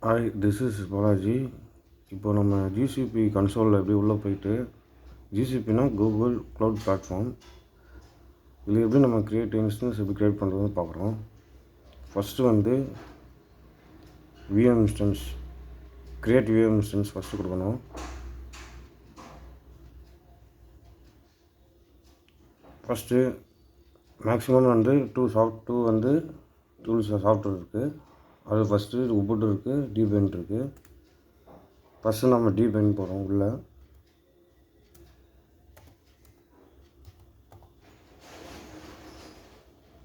Hi, this is Balaji. இப்போ நம்ம GCP கன்சோலில் எப்படி உள்ளே போயிட்டு, ஜிசிபினா கூகுள் க்ளவுட் பிளாட்ஃபார்ம், இதில் எப்படி நம்ம க்ரியேட் இன்ஸ்டன்ஸ் எப்படி க்ரியேட் பண்ணுறதுன்னு பார்க்குறோம். ஃபஸ்ட்டு வந்து VM instance, create VM instance first கொடுக்கணும். ஃபஸ்ட்டு மேக்ஸிமம் வந்து டூ வந்து டூல்ஸ் சாஃப்ட்வேர் இருக்குது. அது ஃபஸ்ட்டு உபுண்டு இருக்குது, டீபைன் இருக்குது. ஃபஸ்ட்டு நம்ம டீபைன் போகிறோம் உள்ளே.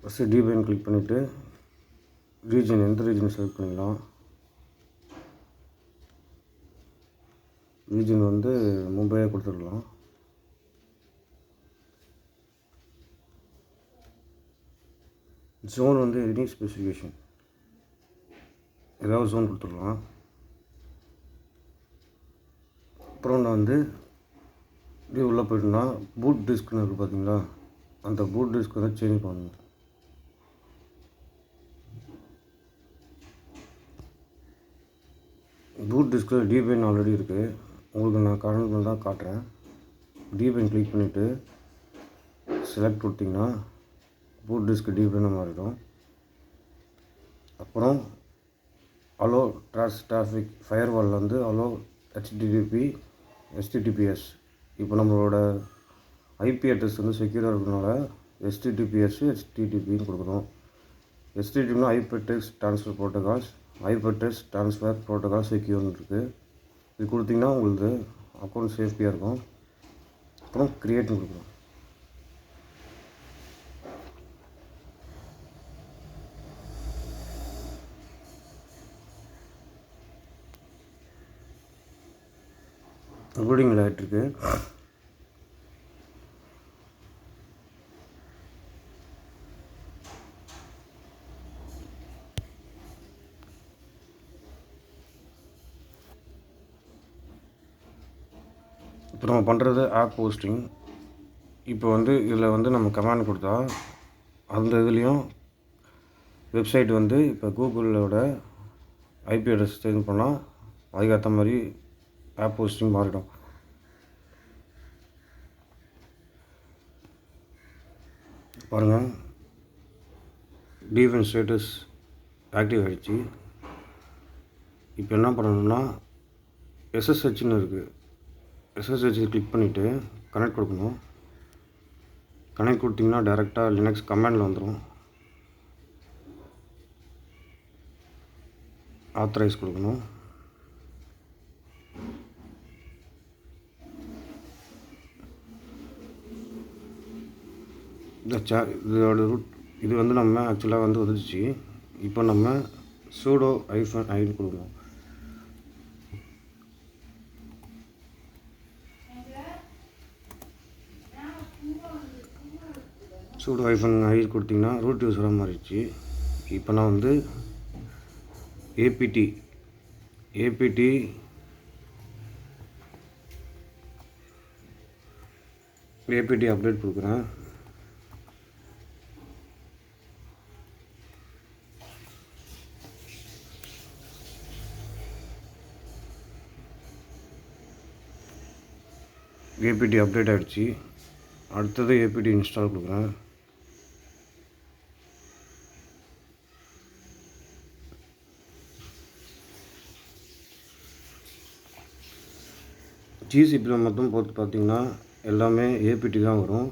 ஃபஸ்ட்டு டீபைன் கிளிக் பண்ணிவிட்டு ரீஜன், எந்த ரீஜன் செலக்ட் பண்ணிக்கலாம். ரீஜன் வந்து மும்பையே கொடுத்துருக்கலாம். ஜோன் வந்து எனி ஸ்பெசிஃபிகேஷன், ஏதாவது ஜோன் கொடுத்துடலாம். அப்புறம் நான் வந்து இப்படி உள்ளே போய்ட்டுனா பூட் டிஸ்க்னு இருக்குது பார்த்தீங்களா, அந்த பூட் டிஸ்க் வந்து சேஞ்ச் பண்ணணும். பூட் டிஸ்கில் டீபைன் ஆல்ரெடி இருக்குது, உங்களுக்கு நான் கரண்ட் தான் காட்டுறேன். டீபைன் கிளிக் பண்ணிவிட்டு செலக்ட் கொடுத்திங்கன்னா பூட் டிஸ்க் டீபைனாக மாறிடும். அப்புறம் அலோ டிராஃபிக் ஃபயர்வால் வந்து அலோ HTTPS. இப்போ நம்மளோட ஐபி அட்ரஸ் வந்து செக்யூராக இருக்கிறதுனால HTTPS HTTPன்னு கொடுக்குறோம். HTTPனா hypertext transfer protocols, hypertext transfer protocol செக்யூர்னு இருக்குது. இது கொடுத்திங்கன்னா உங்களுக்கு அக்கௌண்ட் சேஃப்டியாக இருக்கும். அப்புறம் க்ரியேட்னு கொடுக்குறோம். லோடிங் ஆகிட்டுருக்கு. இப்போ நம்ம பண்ணுறது ஆப் போஸ்டிங். இப்போ வந்து இதில் வந்து நம்ம கமாண்ட் கொடுத்தா அந்த இதுலேயும் வெப்சைட் வந்து இப்போ கூகுளோட ஐபி அட்ரஸ் சேஞ்ச் பண்ணால் அதுக்கேற்ற மாதிரி ஆப் போஸ்டிங் மாறிடும். பாருங்கள், டீஃபன் ஸ்டேட்டஸ் ஆக்டிவ் ஆகிடுச்சு. இப்போ என்ன பண்ணணும்னா SSHன்னு இருக்குது, SSH கிளிக் பண்ணிவிட்டு கனெக்ட் கொடுக்கணும். கனெக்ட் கொடுத்திங்கன்னா டேரெக்டாக லினக்ஸ் கமாண்டில் வந்துடும். ஆத்தரைஸ் கொடுக்கணும். இதோட ரூட் இது வந்து நம்ம ஆக்சுவலாக வந்து வந்துடுச்சு. இப்போ நம்ம sudo -i கொடுக்கணும். sudo -i கொடுத்திங்கன்னா ரூட் யூஸராக மாறிடுச்சு. இப்போ நான் வந்து apt அப்டேட் கொடுக்குறேன். apt அப்டேட் ஆகிடுச்சு. அடுத்தது apt இன்ஸ்டால் கொடுக்குறேன். ஜிசிபியில் மட்டும் போட்டு பார்த்திங்கன்னா எல்லாமே apt தான் வரும்.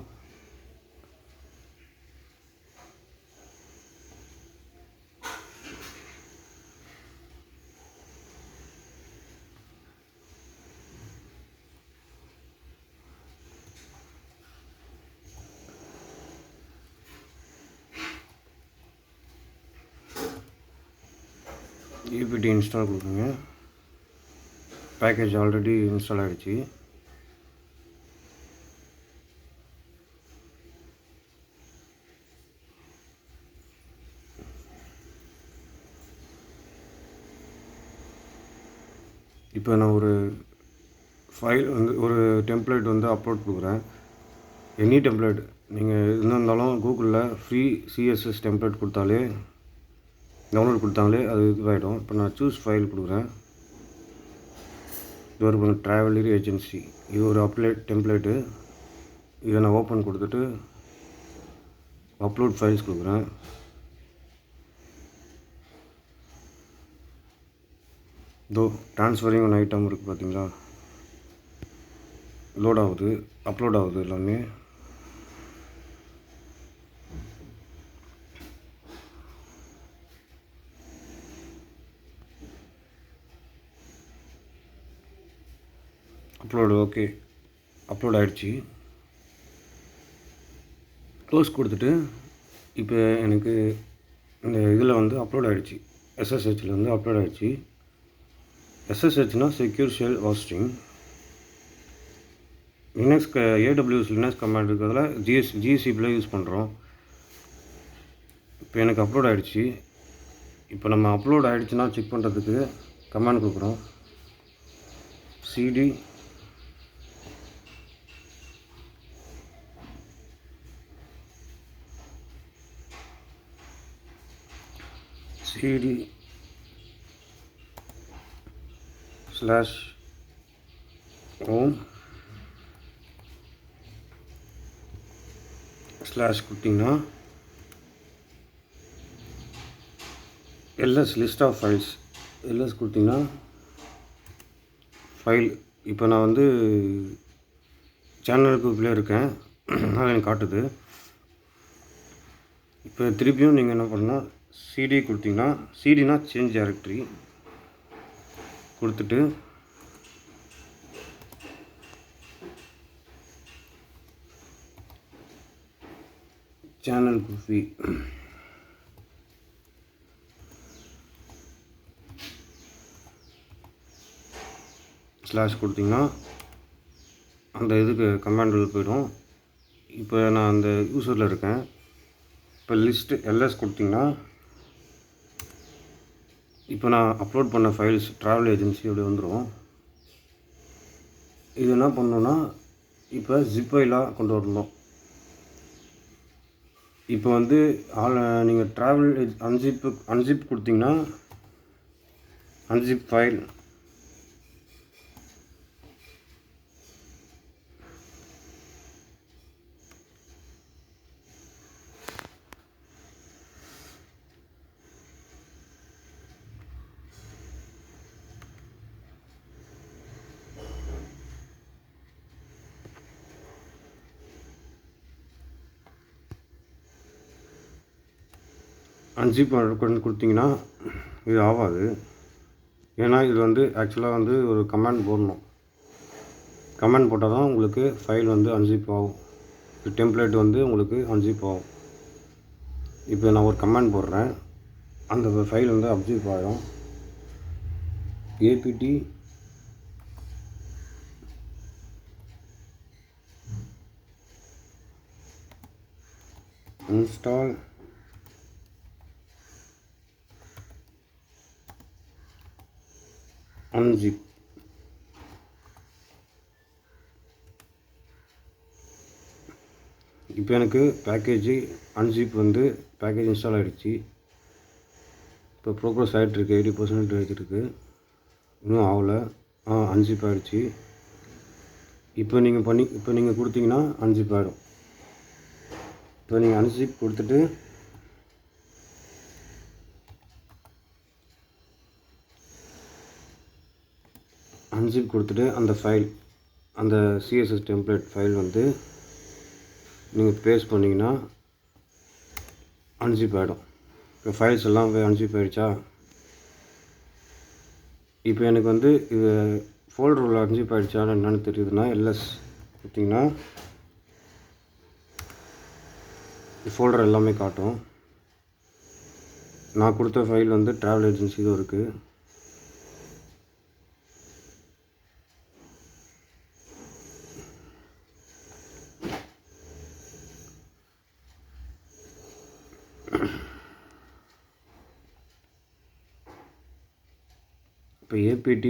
apt இன்ஸ்டால் கொடுக்குங்க. பேக்கேஜ் ஆல்ரெடி இன்ஸ்டால் ஆகிடுச்சு. இப்போ நான் ஒரு ஃபைல் வந்து ஒரு டெம்ப்ளேட் வந்து அப்லோட் கொடுக்குறேன். எனி டெம்ப்ளேட் நீங்கள் என்ன இருந்தாலும் கூகுளில் ஃப்ரீ CSS டெம்ப்ளேட் கொடுத்தாலே டவுன்லோட் கொடுத்தாங்களே அது இதுவாகிடும். இப்போ நான் சூஸ் ஃபைல் கொடுக்குறேன். இது ஒரு ட்ராவலர் ஏஜென்சி, இது ஒரு டெம்ப்ளேட்டு. இதை நான் ஓப்பன் கொடுத்துட்டு அப்லோட் ஃபைல்ஸ் கொடுக்குறேன். இதோ ட்ரான்ஸ்ஃபரிங் ஒன் ஐட்டம் இருக்குது பார்த்தீங்களா, லோட் ஆகுது, அப்லோட் ஆகுது எல்லாமே. அப்லோடு ஓகே, அப்லோட் ஆகிடுச்சி. க்ளோஸ் கொடுத்துட்டு இப்போ எனக்கு இந்த இதில் வந்து அப்லோட் ஆகிடுச்சி, எஸ்எஸ்ஹெச்சில் வந்து அப்லோட் ஆகிடுச்சி. எஸ்எஸ்ஹெச்னால் secure shell hosting. Linux AWS Linux command இருக்கிறதுல ஜிசிபியில் யூஸ் பண்ணுறோம். இப்போ எனக்கு அப்லோட் ஆகிடுச்சி. இப்போ நம்ம அப்லோட் ஆகிடுச்சுன்னா செக் பண்ணுறதுக்கு கமாண்ட் கொடுக்குறோம். சிடி /home / கொடுத்தீங்கன்னா ls list of files ls கொடுத்தீங்கன்னா ஃபைல். இப்போ நான் வந்து சேனல் குரூப்லேயே இருக்கேன், அது எனக்கு காட்டுது. இப்போ திருப்பியும் நீங்கள் என்ன பண்ணால் சிடி கொடுத்தீங்கன்னா, சிடினா சேஞ்ச் டைரக்டரி கொடுத்துட்டு சேனல் குரூப்பி / கொடுத்தீங்கன்னா அந்த இதுக்கு கமாண்டில் போய்டும். இப்போ நான் அந்த யூசரில் இருக்கேன். இப்போ லிஸ்ட்டு எல்எஸ் கொடுத்தீங்கன்னா இப்போ நான் அப்லோட் பண்ண ஃபைல்ஸ் ட்ராவல் ஏஜென்சி அப்படி வந்துடும். இது என்ன பண்ணணுன்னா இப்போ ஜிப் ஃபைலாக கொண்டு வரணும். இப்போ வந்து நீங்கள் ட்ராவல் அன்சிப் கொடுத்தீங்கன்னா அன்சிப் ஃபைல் அன்சிப் கொடுத்தீங்கன்னா இது ஆகாது. ஏன்னா இது வந்து ஆக்சுவலாக வந்து ஒரு கமாண்ட் போடணும். கமாண்ட் போட்டால் தான் உங்களுக்கு ஃபைல் வந்து அன்சிப் ஆகும். டெம்ப்ளேட் வந்து உங்களுக்கு அன்சிப் ஆகும். இப்போ நான் ஒரு கமாண்ட் போடுறேன், அந்த ஃபைல் வந்து அன்சிப் ஆகிடும். apt install unzip. இப்போ எனக்கு பேக்கேஜ் அன்சிப் வந்து பேக்கேஜ் இன்ஸ்டால் ஆகிடுச்சு. இப்போ ப்ரோக்ரஸ் ஆகிட்டுருக்கு, 80% ஆகிட்டுருக்கு, இன்னும் ஆகலை. அன்சிப் ஆகிடுச்சு. இப்போ நீங்கள் கொடுத்தீங்கன்னா அன்சிப் ஆகிடும். இப்போ நீங்கள் அன்சிப் கொடுத்துட்டு அந்த ஃபைல், அந்த சிஎஸ்எஸ் டெம்ப்ளேட் ஃபைல் வந்து நீங்கள் பேஸ்ட் பண்ணிங்கன்னா அன்சிப் ஆகிடும். இப்போ ஃபைல்ஸ் எல்லாம் அன்சிப் ஆகிடுச்சா? இப்போ எனக்கு வந்து இது ஃபோல்டரில் அன்சிப் ஆகிடுச்சான்னு என்னென்னு தெரியுதுன்னா எல்எஸ் கொடுத்தீங்கன்னா ஃபோல்டர் எல்லாமே காட்டும். நான் கொடுத்த ஃபைல் வந்து ட்ராவல் ஏஜென்சி தான் இருக்குது. இப்போ apt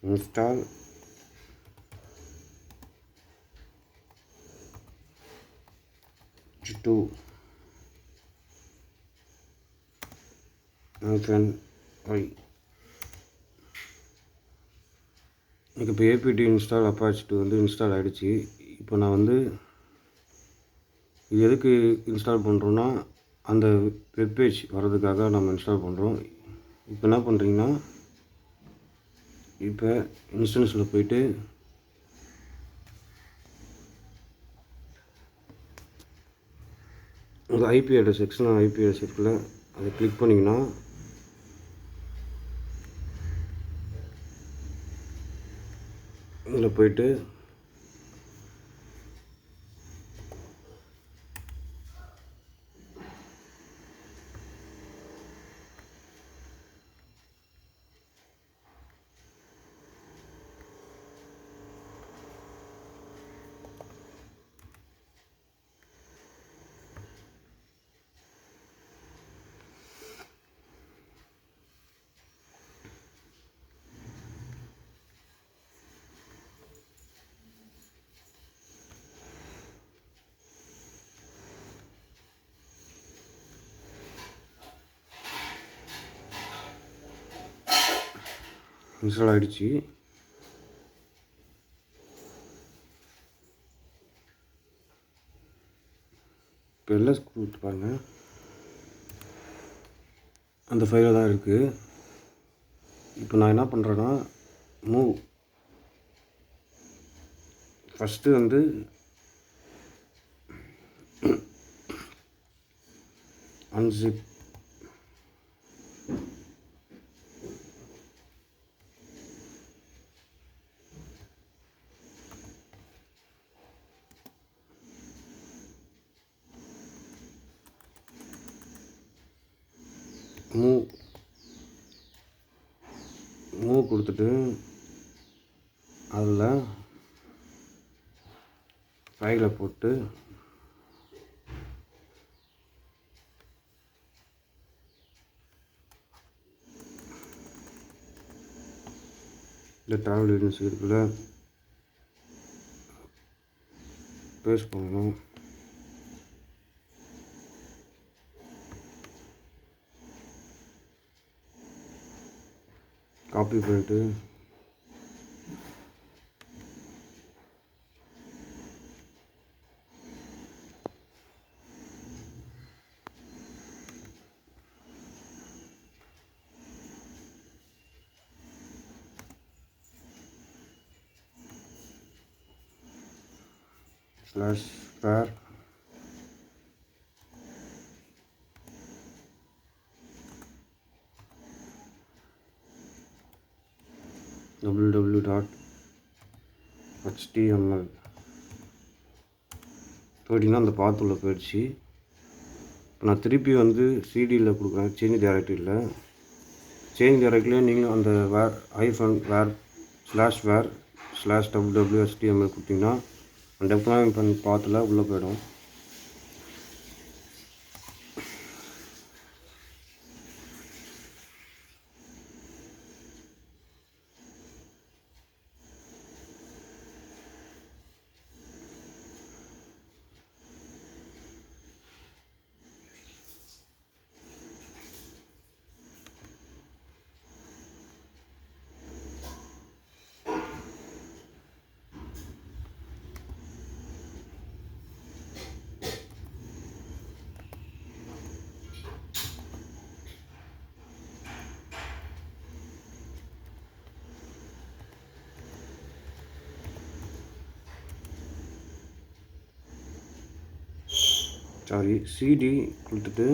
install 2 -y. எனக்கு இப்போ apt இன்ஸ்டால் அப்பாச்சி 2 வந்து இன்ஸ்டால் ஆகிடுச்சு. இப்போ நான் வந்து இது எதுக்கு இன்ஸ்டால் பண்ணுறோன்னா, அந்த வெப்பேஜ் வர்றதுக்காக நம்ம இன்ஸ்டால் பண்ணுறோம். இப்போ என்ன பண்ணுறீங்கன்னா, இப்போ இன்ஸ்டன்ஸில் போய்ட்டு அந்த IP address external IP address இருக்குல்ல, அதை கிளிக் பண்ணிங்கன்னா இதில் போய்ட்டு இன்ஸ்டால் ஆகிடுச்சு. இப்போ எல்லாம் கொடுத்து பாருங்கள், அந்த ஃபைலில் தான் இருக்குது. இப்போ நான் என்ன பண்ணுறேன்னா, மூவ் ஃபஸ்ட்டு வந்து அன்சிப் மூவ் கொடுத்துட்டு அதில் ஃபைலை போட்டு இந்த ட்ராவல் ஏஜென்சி இருக்குல்ல, பேஸ்ட் பண்ணணும். காப்பி பண்ணிட்டு /var www.html போட்டிங்கன்னா அந்த பாத்துள்ள போயிடுச்சு. இப்போ நான் திருப்பி வந்து சிடியில் கொடுக்குறேன், சேஞ்ச் டைரக்டரியில். சேஞ்ச் டைரக்டரியில் நீங்களும் அந்த -var/www.html கொடுத்தீங்கன்னா அந்த டெப்ளாய்மெண்ட் பண்ணி பாத்தில் உள்ளே போயிடும். சிடி கொடுத்துட்டு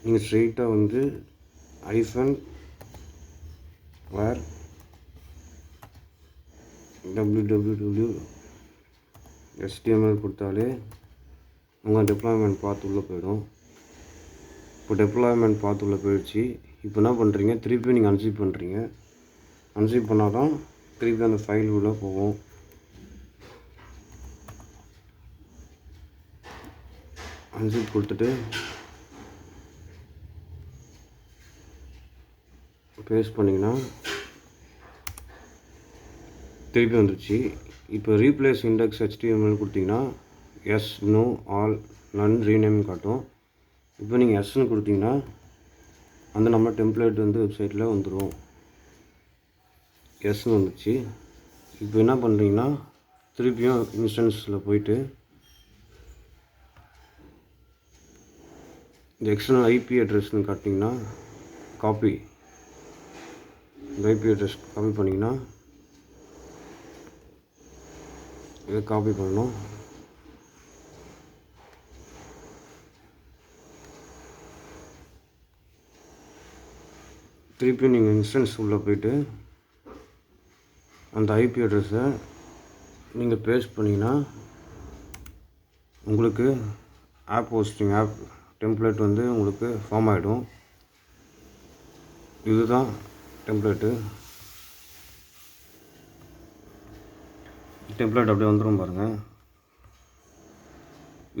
நீங்கள் ஸ்ட்ரெயிட்டாக வந்து -var www.html கொடுத்தாலே உங்கள் டெப்ளாய்மெண்ட் பாத் உள்ளே போயிடும். இப்போ டெப்ளாய்மெண்ட் பாத் உள்ளே போயிடுச்சு. இப்போ என்ன பண்ணுறீங்க, திருப்பி நீங்கள் அன்சிப் பண்ணுறீங்க. அன்சிப் பண்ணால் தான் திருப்பி அந்த ஃபைல் உள்ளே போகும். அன்சிப் கொடுத்துட்டு பேஸ்ட் பண்ணிங்கன்னா திருப்பி வந்துடுச்சு. இப்போ ரீப்ளேஸ் இண்டெக்ஸ் HTML கொடுத்தீங்கன்னா எஸ், நோ, ஆல் நான் ரீநேம் காட்டும். இப்போ நீங்கள் எஸ்ன்னு கொடுத்தீங்கன்னா அந்த நம்ம டெம்ப்ளேட் வந்து வெப்சைட்டில் வந்துடும். எஸ்ன்னு வந்துச்சு. இப்போ என்ன பண்ணுறீங்கன்னா திருப்பியும் இன்ஸ்டன்ஸில் போயிட்டு இந்த எக்ஸ்டர்னல் ஐபி அட்ரஸ்ன்னு காட்டிங்கன்னா காப்பி, இந்த ஐபி அட்ரஸ் காப்பி பண்ணிங்கன்னா இதை காப்பி பண்ணணும். திருப்பியும் நீங்கள் இன்ஸ்டன்ஸ் உள்ளே போயிட்டு அந்த ஐபி அட்ரஸை நீங்கள் பேஸ்ட் பண்ணிங்கன்னா உங்களுக்கு ஆப் ஹோஸ்டிங் ஆப் டெம்ப்ளேட் வந்து உங்களுக்கு ஃபார்ம் ஆகிடும். இதுதான் டெம்ப்ளேட் அப்படியே வந்துடும் பாருங்கள்.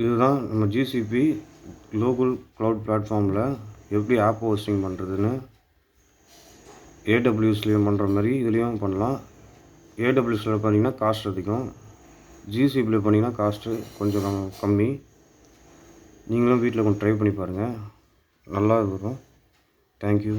இதுதான் நம்ம ஜிசிபி குளோபல் க்ளவுட் பிளாட்ஃபார்மில் எப்படி ஆப் ஹோஸ்டிங் பண்ணுறதுன்னு ஏடபிள்யூஎஸ்லேயும் பண்ணுற மாதிரி இதுலேயும் பண்ணலாம். ஏடபிள்யூஎஸில் பண்ணிங்கன்னா காஸ்ட் அதிகம், ஜிசிபியில் பண்ணிங்கன்னா காஸ்ட்டு கொஞ்சம் கம்மி. நீங்களும் வீட்டில் கொஞ்சம் ட்ரை பண்ணி பாருங்கள், நல்லா இருக்கும். தேங்க்யூ.